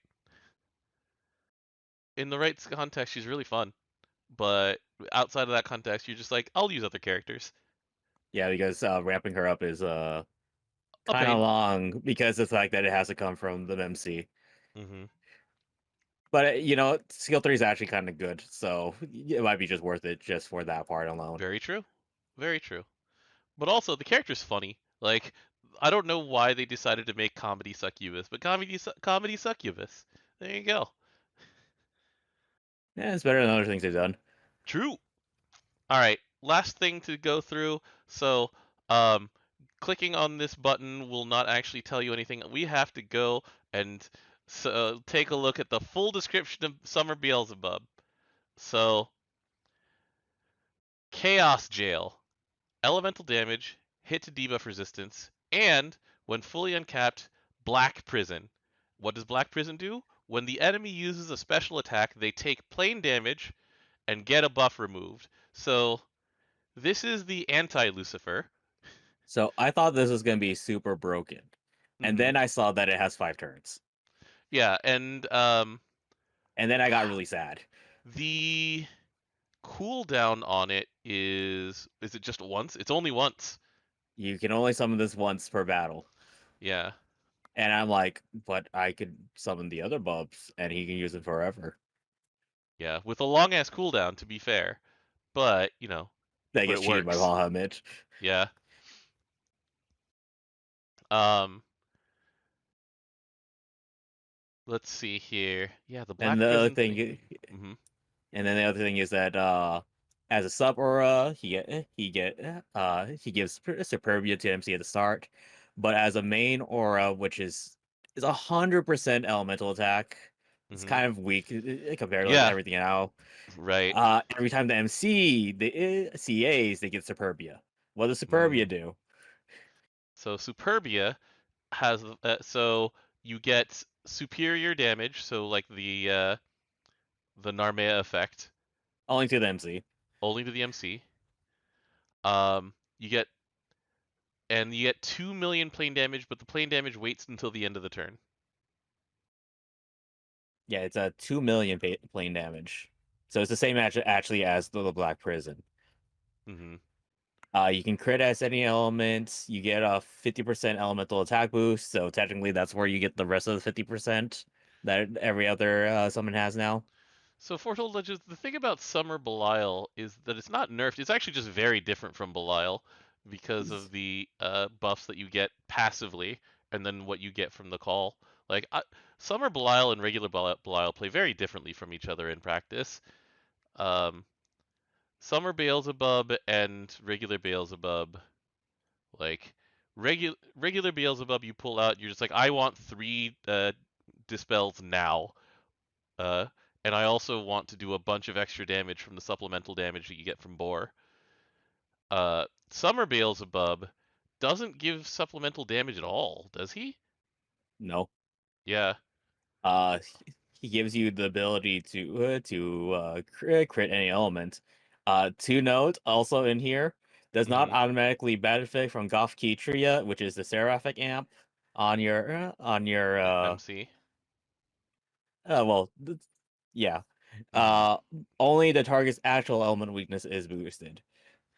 In the right context, she's really fun. But outside of that context, you're just like, I'll use other characters. Yeah, because ramping her up is A kind of pain. long because of the fact that it has to come from the MC. Hmm. But skill 3 is actually kind of good, so it might be just worth it just for that part alone. Very true. Very true. But also, the character's funny. Like, I don't know why they decided to make comedy succubus, but comedy succubus. There you go. Yeah, it's better than other things they've done. True. All right. Last thing to go through. So, um, clicking on this button will not actually tell you anything. We have to go and take a look at the full description of Summer Beelzebub. So, Chaos Jail. Elemental damage, hit to debuff resistance, and when fully uncapped, Black Prison. What does Black Prison do? When the enemy uses a special attack, they take plain damage and get a buff removed. So this is the anti-Lucifer. So I thought this was going to be super broken. And Hmm. then I saw that it has 5 turns. Yeah, and And then I got really sad. the cooldown on it is it just once? It's only once. You can only summon this once per battle. Yeah. And I'm like, but I could summon the other bubs and he can use it forever. Yeah, with a long ass cooldown to be fair. But, That but gets it cheated by works. Valhalla Mitch. Yeah. Um, let's see here. Yeah, the And Black the other Prison thing, thing. Hmm. and then the other thing is that as a sub aura, he gives Superbia to MC at the start, but as a main aura, which is 100% elemental attack, It's Mhm. kind of weak compared to like Yeah. everything else. Right. Every time the MC, the CAs, they get Superbia. What does Superbia Mm. do? So Superbia has so you get superior damage, so like the Narmea effect, Only to the MC. only to the MC. You get and you get 2 million plane damage, but the plane damage waits until the end of the turn. Yeah, it's a 2 million plane damage. So it's the same actually as the Black Prison. Hmm. You can crit as any element. You get a 50% elemental attack boost. So technically, that's where you get the rest of the 50% that every other summon has now. So Foretold Legends, the thing about Summer Belial is that it's not nerfed. It's actually just very different from Belial because of the buffs that you get passively and then what you get from the call. Like Summer Belial and regular Belial play very differently from each other in practice. Um, Summer Beelzebub and regular Beelzebub, like regular Beelzebub, you pull out. You're just like, I want three dispels now. Uh, and I also want to do a bunch of extra damage from the supplemental damage that you get from Boar. Summer Beelzebub doesn't give supplemental damage at all, does he? No. Yeah. Uh, he gives you the ability to crit any element. Two note also in here does not Mm-hmm. automatically benefit from Goth Tria, which is the Seraphic amp on your MC. well yeah. Mm-hmm. Uh, only the target's actual element weakness is boosted.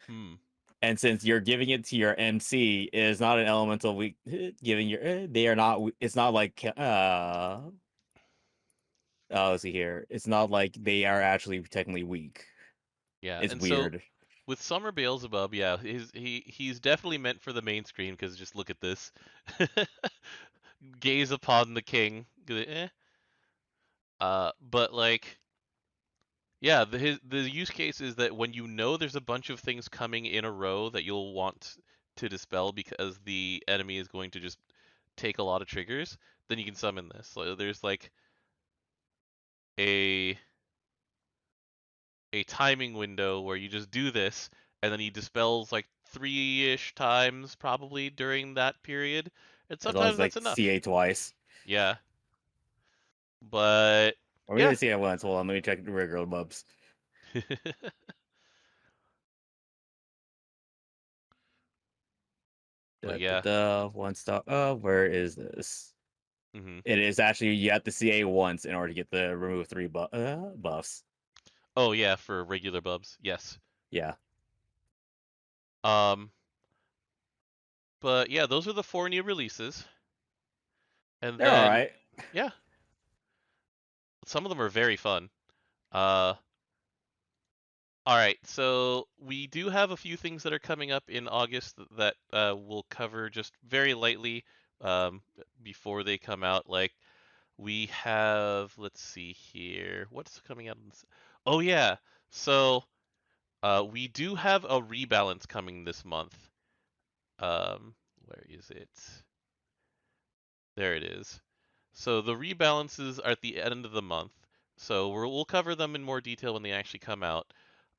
Hmm. And since you're giving it to your MC, it is not an elemental weak giving your they are not it's not like let's see here. It's not like they are actually technically weak. Yeah. It's And so weird. with Summer Beelzebub, yeah, he's definitely meant for the main screen because just look at this. Gaze upon the king. Eh. But like, yeah, the use case is that when you know there's a bunch of things coming in a row that you'll want to dispel because the enemy is going to just take a lot of triggers, then you can summon this. So there's like a a timing window where you just do this, and then he dispels like three-ish times probably during that period, and As long sometimes as like that's enough. CA twice. Yeah, but Or maybe yeah, CA once. Hold on, let me check the regular bubs. but Da, da, yeah. da, one star. Oh, where is this? Hmm. It is actually you have to CA once in order to get the remove three buffs. Oh yeah, for regular bubs, yes. Yeah, Um, but yeah, those are the four new releases, and they're all then right. yeah, some of them are very fun. Uh, all right, so we do have a few things that are coming up in August that we'll cover just very lightly um, before they come out. Like we have, let's see here, what's coming out? Oh yeah, so we do have a rebalance coming this month. Where is it? There it is. So the rebalances are at the end of the month. So we'll cover them in more detail when they actually come out.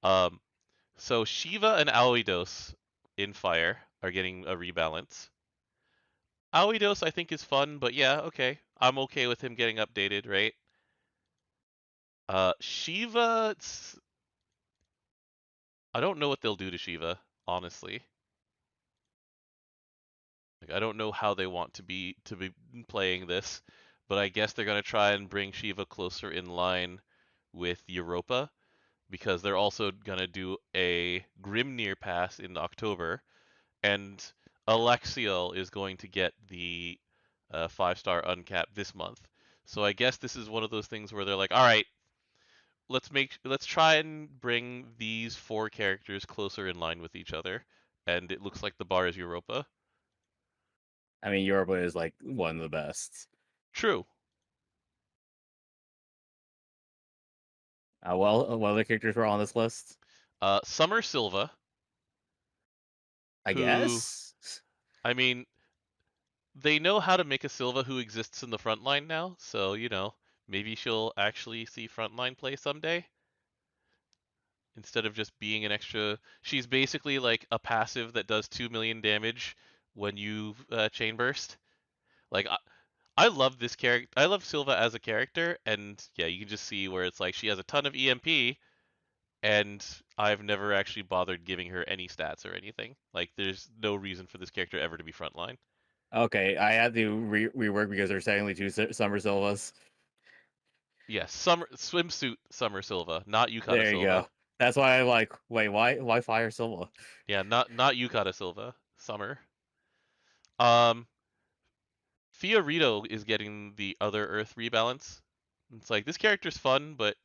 Um, so Shiva and Aoidos in Fire are getting a rebalance. Aoidos I think is fun, but yeah, okay. I'm okay with him getting updated, right? Shiva, I don't know what they'll do to Shiva, honestly. Like I don't know how they want to be playing this, but I guess they're gonna try and bring Shiva closer in line with Europa because they're also gonna do a Grimnir pass in October, and Alexiel is going to get the 5-star uncap this month. So I guess this is one of those things where they're like, all right, let's try and bring these four characters closer in line with each other, and it looks like the bar is Europa. I mean, Europa is like one of the best. True. What other characters were on this list? Summer Silva, I who guess. I mean, they know how to make a Silva who exists in the front line now, so maybe she'll actually see frontline play someday instead of just being an extra. She's basically like a passive that does 2 million damage when you chain burst. Like I love this character. I love Silva as a character, and yeah, you can just see where it's like she has a ton of EMP, and I've never actually bothered giving her any stats or anything. Like, there's no reason for this character ever to be frontline. Okay, I had to rework because there's technically two Summer Silvas. Yeah, Summer swimsuit Summer Silva, not Yukata There you Silva. go. That's why I'm like, wait, why Fire Silva? Yeah, not Yukata Silva. Summer. Um, Fiorito is getting the other Earth rebalance. It's like this character's fun, but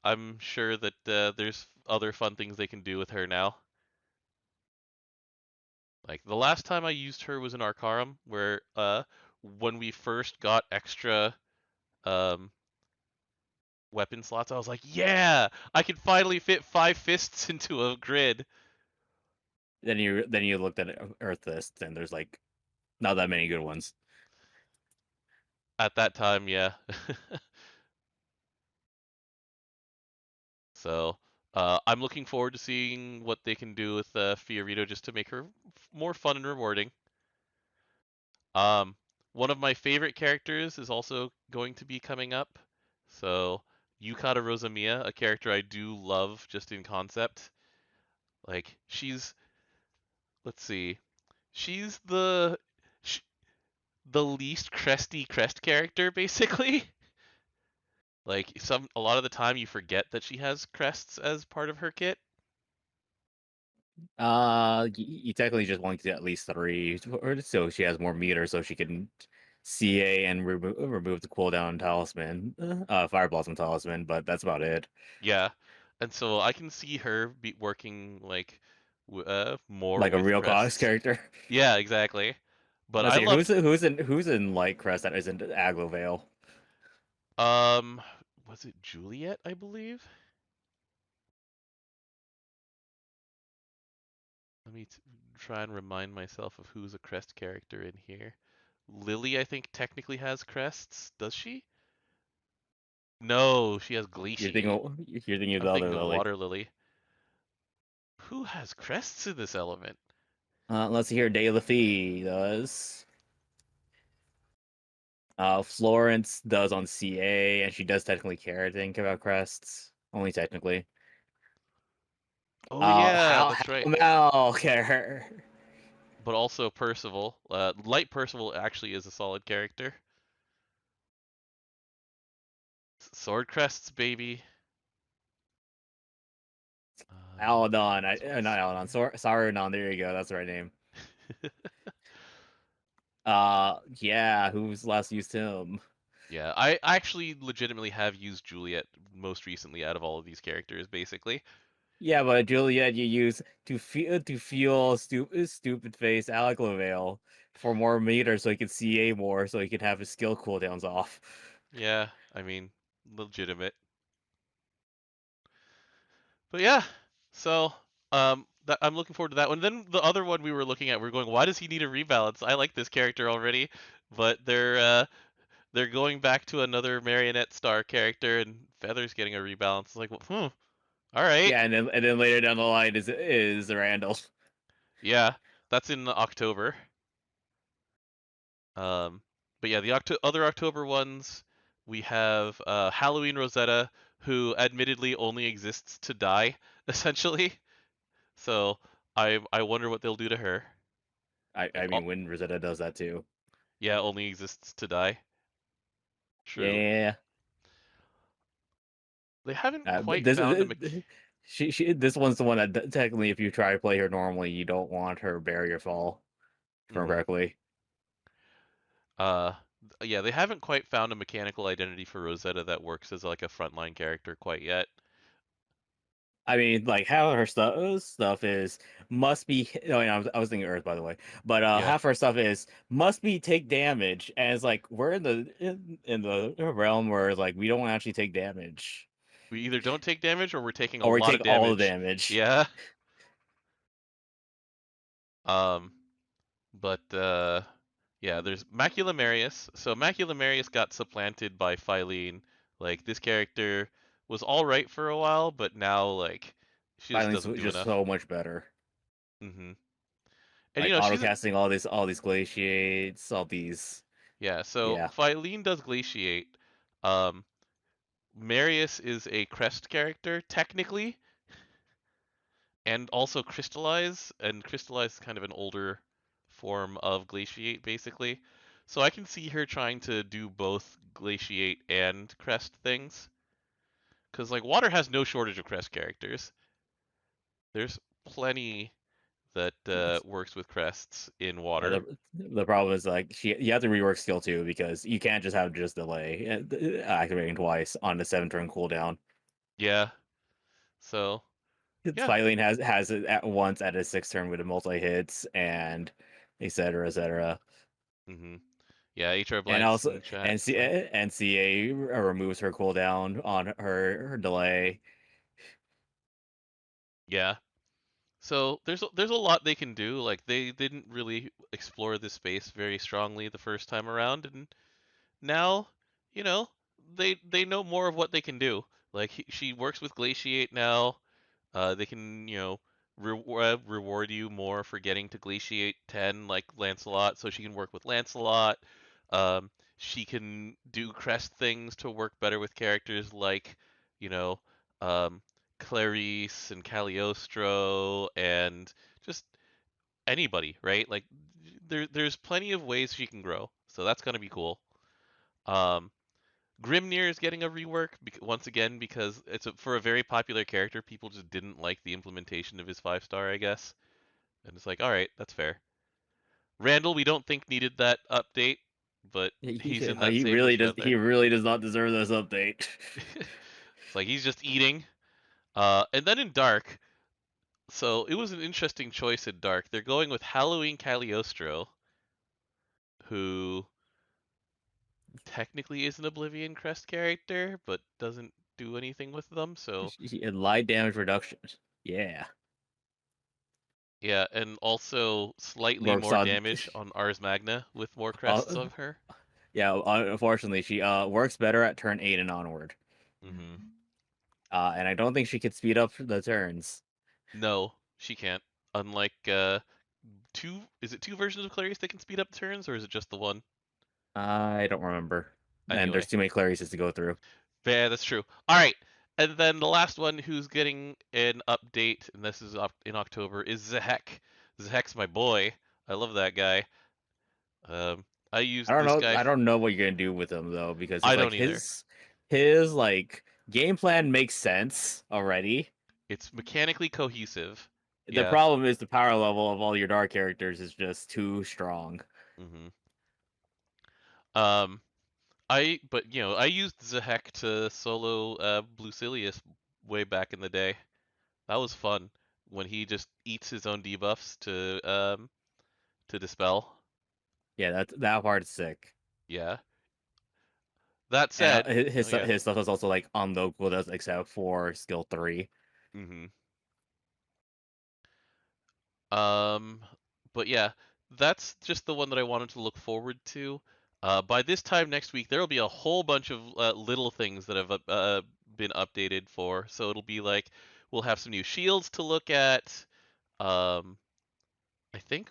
I'm sure that there's other fun things they can do with her now. Like the last time I used her was in Arcarum, where when we first got extra um weapon slots, I was like, yeah, I can finally fit 5 fists into a grid. Then you looked at Earth Fist, and there's like not that many good ones. At that time, yeah. So I'm looking forward to seeing what they can do with Fiorito just to make her more fun and rewarding. Um, One of my favorite characters is also going to be coming up. So Yukata Rosamia, a character I do love just in concept. Like let's see, she's sh- the least cresty crest character basically. Like a lot of the time you forget that she has crests as part of her kit. You technically just want to get at least three, or so she has more meter, so she can CA and remove the cooldown talisman, Fire Blossom talisman. But that's about it. Yeah, and so I can see her be working like more Like a with real class crests. character. Yeah, exactly. But Let's I see love who's in Light Crest that isn't Aglovale. um was it Juliet, I believe? Let me try and remind myself of who's a crest character in here. Lily, I think, technically has crests. Does she? No, she has Glaciate. You're thinking of I'm the thinking other of Lily. Water Lily. Who has crests in this element? Let's see here. De Laffy does. Florence does on CA, and she does technically care, I think, about crests. Only technically. Oh yeah, How that's right. Mal care. But also Percival. Light Percival actually is a solid character. Sword crests, baby. Aladon, This not one's Aladon. Saruman. There you go. That's the right name. here. Yeah. Who's last used him? Yeah, I actually legitimately have used Juliet most recently out of all of these characters, basically. Yeah, but Juliet, you use to fuel stupid face Alec Lavale for more meter, so he can CA more, so he can have his skill cooldowns off. Yeah, I mean, legitimate. But yeah, so I'm looking forward to that one. Then the other one we were looking at, we are going, why does he need a rebalance? I like this character already, but they're going back to another marionette star character, and Feather's getting a rebalance. It's like, well, all right, Yeah, and then later down the line is Randall. yeah, that's in October. Um, but yeah, the other October ones, we have Halloween Rosetta, who admittedly only exists to die, essentially. So I wonder what they'll do to her. I Like, I mean, when Rosetta does that too. yeah, only exists to die. True. Yeah. They haven't But quite this found a this one's the one that technically, if you try to play her normally, you don't want her barrier fall from hmm correctly. uh yeah, they haven't quite found a mechanical identity for Rosetta that works as like a frontline character quite yet. I mean, like how her stuff is must be. Oh, yeah, I was thinking Earth, by the way, but Yeah. half her stuff is must be take damage, and it's like we're in the realm where like we don't actually take damage, We either don't take damage or we're taking a or we lot take of all the damage. damage. Yeah. Um but yeah, there's Macula Marius. So Macula Marius got supplanted by Phylene Like this character was all right for a while, but now like she just Fighting's doesn't do just enough. so much better. Hmm. And Like she's autocasting all these glaciates, all these. yeah. So Yeah, Phylene does glaciate. Um, Marius is a crest character technically, and also crystallize. And crystallize is kind of an older form of glaciate, basically. So I can see her trying to do both glaciate and crest things, because like water has no shortage of crest characters. There's plenty that works with crests in yeah. water. The problem is like you have to rework skill 2 because you can't just have just delay activating twice on the 7 turn cooldown. Yeah. So yeah. Phylene has it at once at a 6 turn with a multi hits and etc. etc. Hmm. Yeah. HR And Blanks also in chat. and CA removes her cooldown on her delay. Yeah. So there's a lot they can do. Like they didn't really explore this space very strongly the first time around, and now, you know, they know more of what they can do. Like she works with Glaciate now. They can, reward you more for getting to Glaciate 10 like Lancelot, so she can work with Lancelot. She can do crest things to work better with characters like, you know, um, Clarice and Cagliostro and just anybody, right? Like there's plenty of ways she can grow, so that's gonna be cool. Um, Grimnir is getting a rework once again because for a very popular character. People just didn't like the implementation of his 5-star, I guess, and it's like, all right, that's fair. Randall, we don't think needed that update, but he's in that He same really niche does. out He there. really does not deserve this update. It's like he's just eating. And then in Dark, so it was an interesting choice in Dark. They're going with Halloween Cagliostro, who technically is an Oblivion Crest character, but doesn't do anything with them. So And light damage reduction. Yeah, yeah, and also slightly works more on. damage on Ars Magna with more crests Uh, of her. yeah, unfortunately, she works better at turn 8 and onward. Hmm. And I don't think she could speed up the turns. No, she can't. Unlike is it two versions of Clarice that can speed up turns, or is it just the one? I don't remember. And there's Anyway, too many Clarices to go through. yeah, that's true. All right, and then the last one who's getting an update, and this is up in October, is Zehek. Zehek's my boy. I love that guy. I I used don't this know. guy. I don't know what you're gonna do with him though, because I it's like don't either. his like game plan makes sense already. It's mechanically cohesive. The Yeah. problem is the power level of all your dark characters is just too strong. Hmm. Um, I used Zehek to solo Blucilius way back in the day. That was fun when he just eats his own debuffs to dispel. Yeah, that part's sick. Yeah. That And said, oh yeah. his stuff is also like on low cooldowns except for skill 3. Hmm. Um, but yeah, that's just the one that I wanted to look forward to. By this time next week, there will be a whole bunch of little things that have been updated for. So it'll be like we'll have some new shields to look at. Um, I think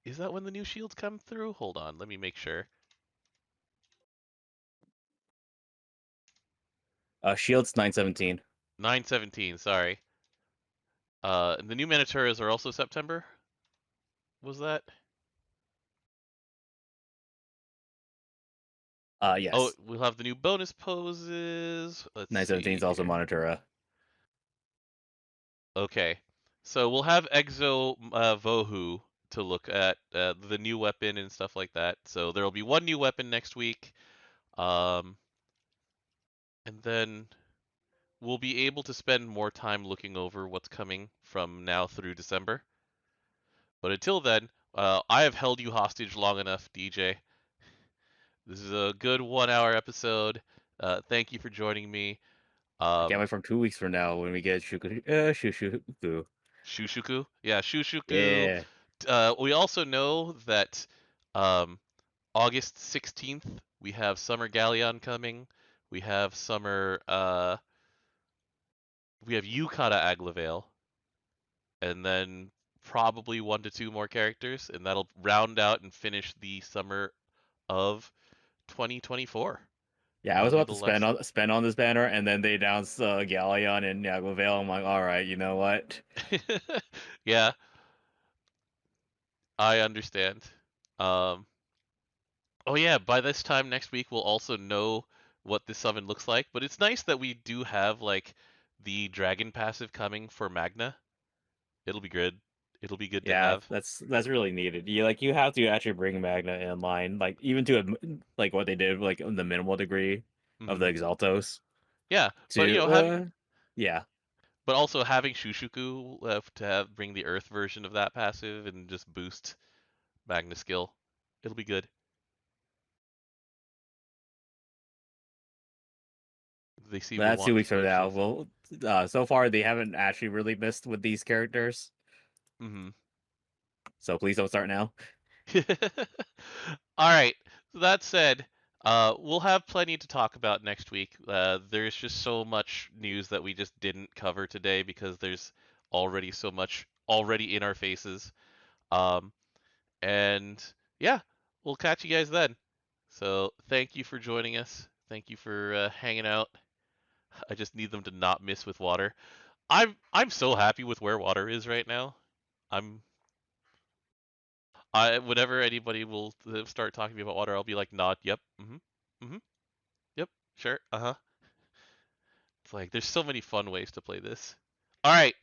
is that when the new shields come through? Hold on, let me make sure. Shields 917. 9/17, sorry. And the new Manaturas are also September. Was that? Oh, Yes. we'll have the new bonus poses. Let's 917 see is also here. Monitora. Okay, so we'll have Exo Vohu to look at the new weapon and stuff like that. So there will be one new weapon next week, um, and then we'll be able to spend more time looking over what's coming from now through December. But until then, I have held you hostage long enough, DJ. This is a good 1 hour episode. Thank you for joining me. I can't Um, wait from 2 weeks from now when we get Shushuku. Shushuku, yeah, Shushuku. Yeah. We also know that um, August 16th we have Summer Galleon coming. We have Summer. We have Yukata Aglavale, and then probably one to two more characters, and that'll round out and finish the summer of 2024. Yeah, I was about to It'll last. spend on this banner, and then they announced Galleon and Yaglavale. I'm like, all right, you know what? Yeah, I understand. Um, oh yeah, by this time next week we'll also know what the summon looks like, but it's nice that we do have like the dragon passive coming for Magna. It'll be good. It'll be good to Yeah, have. that's really needed. You have to actually bring Magna in line, like even to like what they did, like the minimal degree of the Hmm. Exaltos. Yeah, but To having yeah, but also having Shushuku to have bring the Earth version of that passive and just boost Magna skill. It'll be good. They seem to that's want 2 weeks to from now. nerf Well, so far they haven't actually really missed with these characters, these. so please don't start now. All right. So that said, we'll have plenty to talk about next week. There's just so much news that we just didn't cover today because there's already so much already in our faces. Um, and yeah, we'll catch you guys then. So thank you for joining us. Thank you for hanging out. I just need them to not miss with water. I'm so happy with where water is right now. I'm I whenever anybody will start talking to me about water, I'll be like, nod, yep, mm-hmm, yep, sure, uh-huh. It's like there's so many fun ways to play this. All right,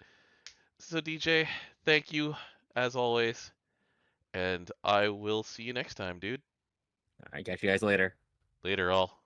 so DJ, thank you as always, and I will see you next time, dude. I catch you guys later. Later, all.